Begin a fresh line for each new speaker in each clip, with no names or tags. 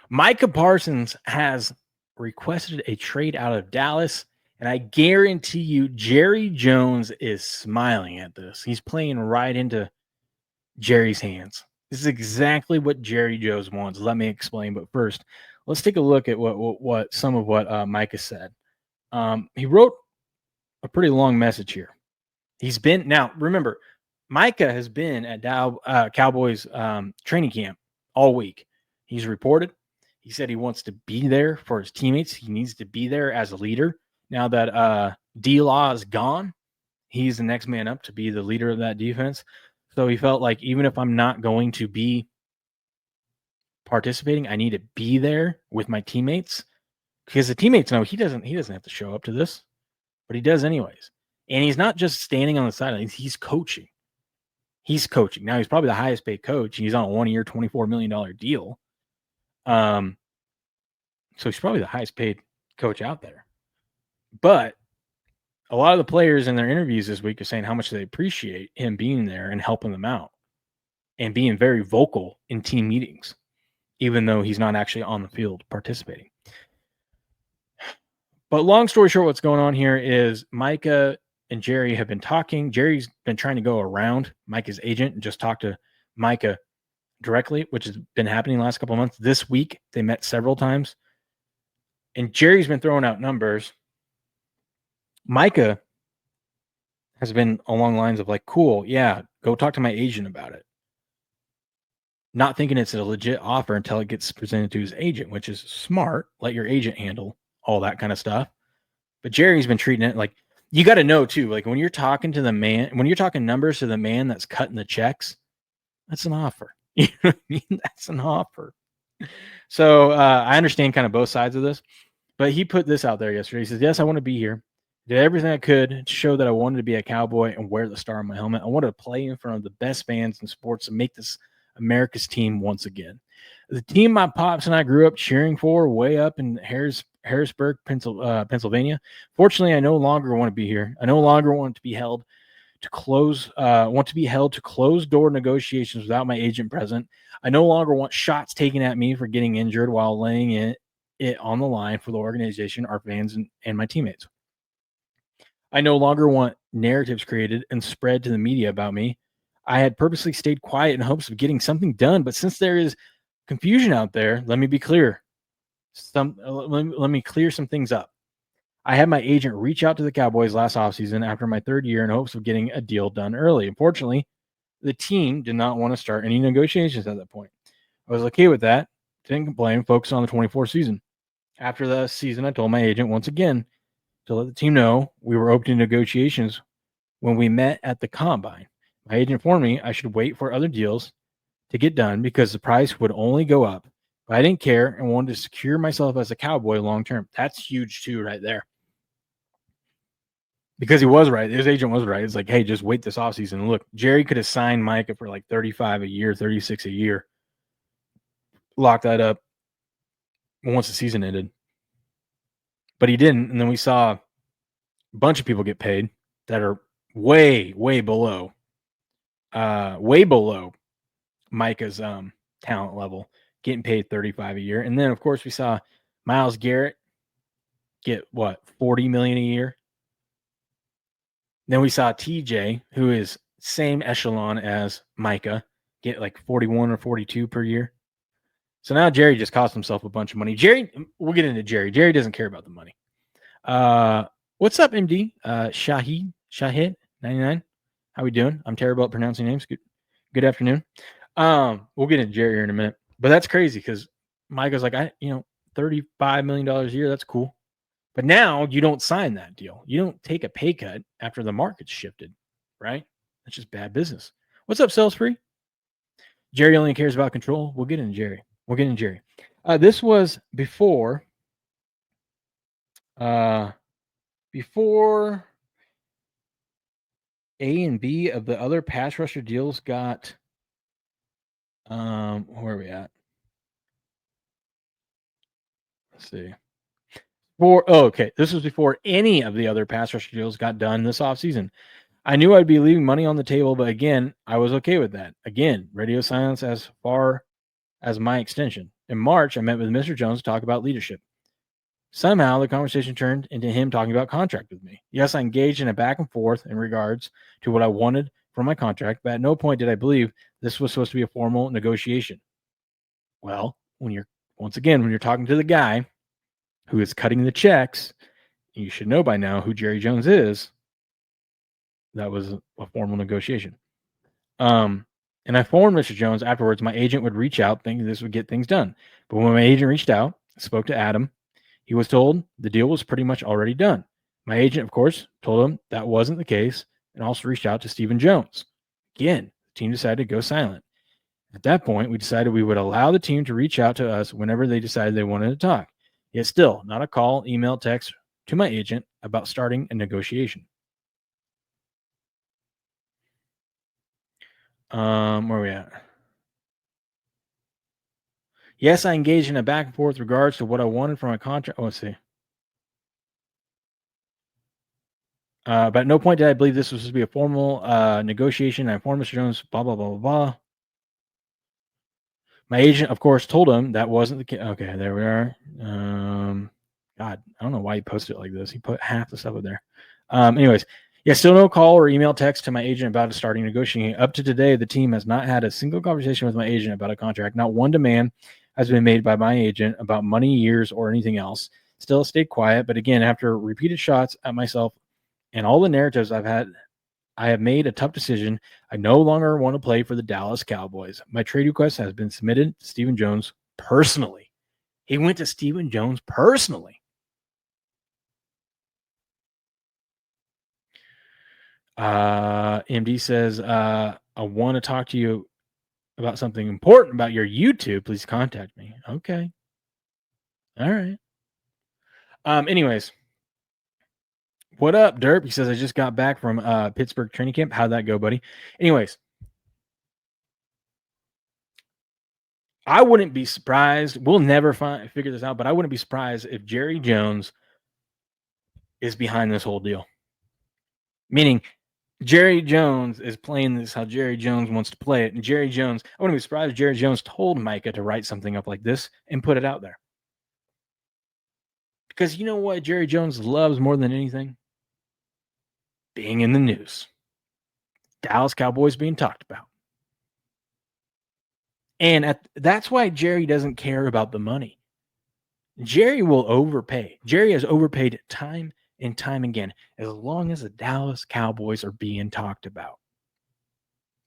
Micah Parsons has requested a trade out of Dallas, and I guarantee you Jerry Jones is smiling at this. He's playing right into Jerry's hands. This is exactly what Jerry Jones wants. Let me explain. But first, let's take a look at what some of what Micah said. He wrote a pretty long message here. He's been now. Remember, Micah has been at Cowboys training camp all week. He's reported. He said he wants to be there for his teammates. He needs to be there as a leader. Now that D-Law is gone, he's the next man up to be the leader of that defense. So he felt like even if I'm not going to be participating, I need to be there with my teammates because the teammates know he doesn't have to show up to this, but he does anyways. And he's not just standing on the sidelines; he's coaching. He's coaching. Now he's probably the highest paid coach. He's on a 1-year, $24 million deal. So he's probably the highest paid coach out there. But a lot of the players in their interviews this week are saying how much they appreciate him being there and helping them out and being very vocal in team meetings, even though he's not actually on the field participating. But long story short, what's going on here is Micah and Jerry have been talking. Jerry's been trying to go around Micah's agent and just talk to Micah directly, which has been happening the last couple of months. This week, they met several times. And Jerry's been throwing out numbers. Micah has been along the lines of like, cool, yeah, go talk to my agent about it. Not thinking it's a legit offer until it gets presented to his agent, which is smart. Let your agent handle all that kind of stuff. But Jerry's been treating it like, you got to know too, like when you're talking to the man, when you're talking numbers to the man that's cutting the checks, that's an offer. You know what I mean? That's an offer. So I understand kind of both sides of this, but he put this out there yesterday. He says, yes, I want to be here. Did everything I could to show that I wanted to be a Cowboy and wear the star on my helmet. I wanted to play in front of the best fans in sports and make this America's team once again. The team my pops and I grew up cheering for way up in Harrisburg, Pennsylvania. Fortunately, I no longer want to be here. I no longer want to be held to closed door negotiations without my agent present. I no longer want shots taken at me for getting injured while laying it on the line for the organization, our fans, and my teammates. I no longer want narratives created and spread to the media about me. I had purposely stayed quiet in hopes of getting something done, but since there is confusion out there, let me be clear. Let me clear some things up. I had my agent reach out to the Cowboys last offseason after my third year in hopes of getting a deal done early. Unfortunately, the team did not want to start any negotiations at that point. I was okay with that. Didn't complain, focused on the 24 season. After the season, I told my agent once again to let the team know we were opening negotiations when we met at the combine. My agent informed me I should wait for other deals to get done because the price would only go up. But I didn't care and wanted to secure myself as a Cowboy long term. That's huge too, right there. Because he was right. His agent was right. It's like, hey, just wait this offseason. Look, Jerry could have signed Micah for like 35 a year, 36 a year. Lock that up once the season ended. But he didn't. And then we saw a bunch of people get paid that are way below Micah's talent level, getting paid 35 a year. And then of course we saw Myles Garrett get what, 40 million a year. Then we saw TJ, who is same echelon as Micah, get like 41 or 42 per year. So now Jerry just cost himself a bunch of money. Jerry, we'll get into Jerry. Jerry doesn't care about the money. What's up, MD? Shahid 99. How we doing? I'm terrible at pronouncing names. Good afternoon. We'll get into Jerry here in a minute. But that's crazy because Micah's like, $35 million a year. That's cool. But now you don't sign that deal. You don't take a pay cut after the market's shifted, right? That's just bad business. What's up, Sales Free? Jerry only cares about control. We'll get into Jerry. This was before A and B of the other pass rusher deals got where are we at? Let's see. This was before any of the other pass rusher deals got done this offseason. I knew I'd be leaving money on the table, but again, I was okay with that. Again, radio silence as far as my extension. In March, I met with Mr. Jones to talk about leadership. Somehow, the conversation turned into him talking about contract with me. Yes, I engaged in a back and forth in regards to what I wanted from my contract, but at no point did I believe this was supposed to be a formal negotiation. Well, when you're talking to the guy who is cutting the checks, you should know by now who Jerry Jones is. That was a formal negotiation. And I informed Mr. Jones afterwards my agent would reach out thinking this would get things done. But when my agent reached out, spoke to Adam, he was told the deal was pretty much already done. My agent, of course, told him that wasn't the case and also reached out to Stephen Jones. Again, the team decided to go silent. At that point, we decided we would allow the team to reach out to us whenever they decided they wanted to talk. Yet still, not a call, email, text to my agent about starting a negotiation. Where are we at? Yes, I engaged in a back and forth regards to what I wanted from my contract. Oh, let's see. But at no point did I believe this was supposed to be a formal negotiation. I informed Mr. Jones, blah, blah, blah, blah, blah. My agent, of course, told him that wasn't the case. Okay, there we are. God, I don't know why he posted it like this. He put half the stuff up there. Anyways, yeah, still no call or email text to my agent about starting negotiating. Up to today, the team has not had a single conversation with my agent about a contract. Not one demand has been made by my agent about money, years, or anything else. Still stayed quiet, but again, after repeated shots at myself and all the narratives I've had, I have made a tough decision. I no longer want to play for the Dallas Cowboys. My trade request has been submitted to Stephen Jones personally. He went to Stephen Jones personally. MD says, I want to talk to you about something important about your YouTube. Please contact me. Okay. All right. Anyways, what up, Derp? He says, I just got back from Pittsburgh training camp. How'd that go, buddy? Anyways, I wouldn't be surprised. We'll never figure this out, but I wouldn't be surprised if Jerry Jones is behind this whole deal. Meaning, Jerry Jones is playing this how Jerry Jones wants to play it. And Jerry Jones, I wouldn't be surprised if Jerry Jones told Micah to write something up like this and put it out there. Because you know what Jerry Jones loves more than anything? Being in the news. Dallas Cowboys being talked about. And that's why Jerry doesn't care about the money. Jerry will overpay. Jerry has overpaid time and time again as long as the Dallas Cowboys are being talked about.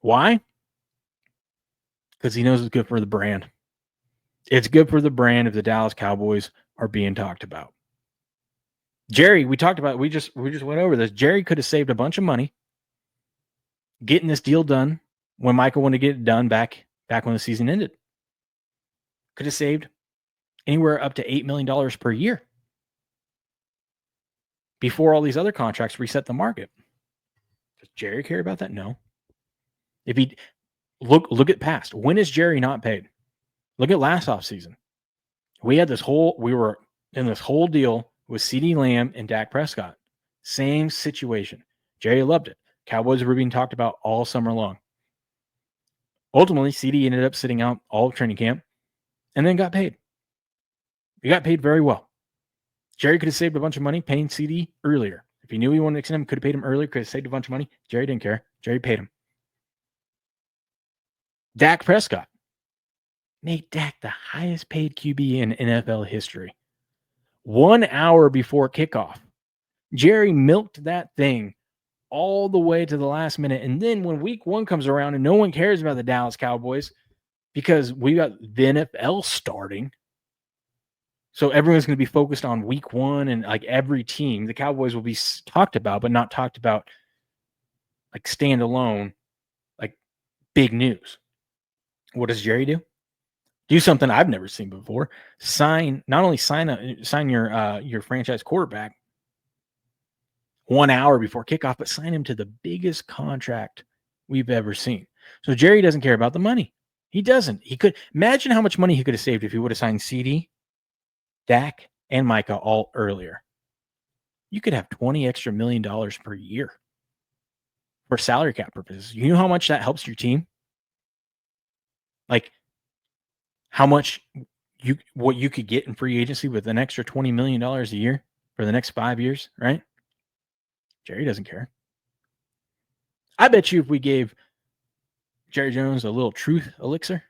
Why? Because he knows it's good for the brand. It's good for the brand if the Dallas Cowboys are being talked about. Jerry, we talked about, we just went over this. Jerry could have saved a bunch of money getting this deal done when Michael wanted to get it done back when the season ended. Could have saved anywhere up to $8 million per year before all these other contracts reset the market. Does Jerry care about that? No. If he look at past, when is Jerry not paid? Look at last offseason. We were in this whole deal with CeeDee Lamb and Dak Prescott. Same situation. Jerry loved it. Cowboys were being talked about all summer long. Ultimately, CeeDee ended up sitting out all of training camp and then got paid. He got paid very well. Jerry could have saved a bunch of money paying CeeDee earlier. If he knew he wanted to extend him, could have paid him earlier, could have saved a bunch of money. Jerry didn't care. Jerry paid him. Dak Prescott made Dak the highest paid QB in NFL history. 1 hour before kickoff. Jerry milked that thing all the way to the last minute. And then when week 1 comes around and no one cares about the Dallas Cowboys because we got the NFL starting, so everyone's going to be focused on week 1 and like every team. The Cowboys will be talked about, but not talked about like standalone, like big news. What does Jerry do? Do something I've never seen before. Sign your franchise quarterback 1 hour before kickoff, but sign him to the biggest contract we've ever seen. So Jerry doesn't care about the money. He doesn't. He could imagine how much money he could have saved if he would have signed CeeDee, Dak, and Micah all earlier. You could have $20 extra million per year for salary cap purposes. You know how much that helps your team? Like, how much what you could get in free agency with an extra $20 million a year for the next 5 years, right? Jerry doesn't care. I bet you if we gave Jerry Jones a little truth elixir,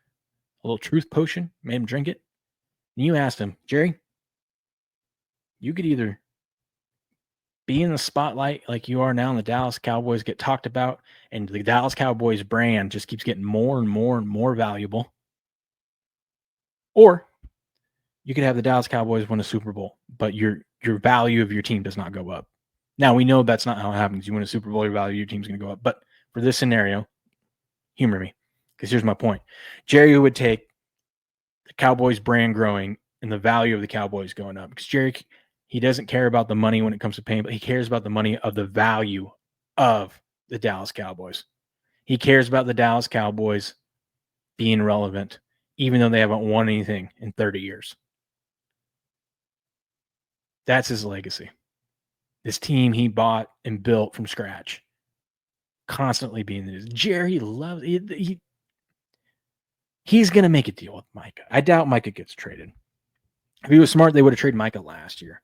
a little truth potion, made him drink it, and you asked him, Jerry, you could either be in the spotlight like you are now, and the Dallas Cowboys get talked about, and the Dallas Cowboys brand just keeps getting more and more and more valuable, or you could have the Dallas Cowboys win a Super Bowl, but your value of your team does not go up. Now, we know that's not how it happens. You win a Super Bowl, your value of your team's going to go up. But for this scenario, humor me, because here's my point. Jerry would take the Cowboys brand growing and the value of the Cowboys going up, because Jerry, he doesn't care about the money when it comes to paying, but he cares about the money of the value of the Dallas Cowboys. He cares about the Dallas Cowboys being relevant, even though they haven't won anything in 30 years. That's his legacy. This team he bought and built from scratch, constantly being this. Jerry loves it. He's going to make a deal with Micah. I doubt Micah gets traded. If he was smart, they would have traded Micah last year.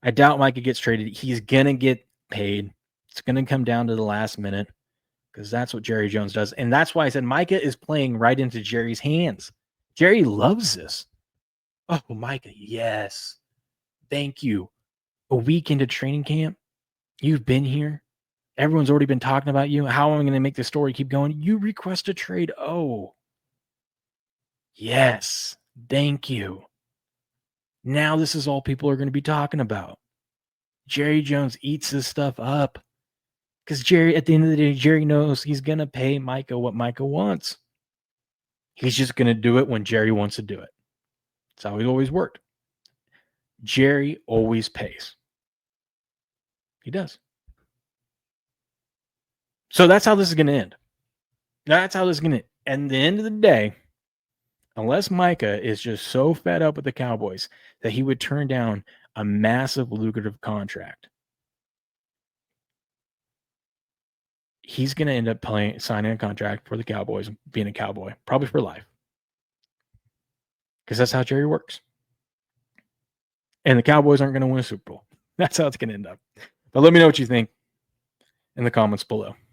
I doubt Micah gets traded. He's going to get paid. It's going to come down to the last minute, because that's what Jerry Jones does. And that's why I said Micah is playing right into Jerry's hands. Jerry loves this. Oh, Micah, yes. Thank you. A week into training camp, you've been here. Everyone's already been talking about you. How am I going to make this story keep going? You request a trade. Oh, yes. Thank you. Now this is all people are going to be talking about. Jerry Jones eats this stuff up, because Jerry, at the end of the day, Jerry knows he's going to pay Micah what Micah wants. He's just going to do it when Jerry wants to do it. That's how he always worked. Jerry always pays. He does. So that's how this is going to end. That's how this is going to end. At the end of the day, unless Micah is just so fed up with the Cowboys that he would turn down a massive lucrative contract, he's going to end up signing a contract for the Cowboys, being a Cowboy, probably for life, because that's how Jerry works. And the Cowboys aren't going to win a Super Bowl. That's how it's going to end up. But let me know what you think in the comments below.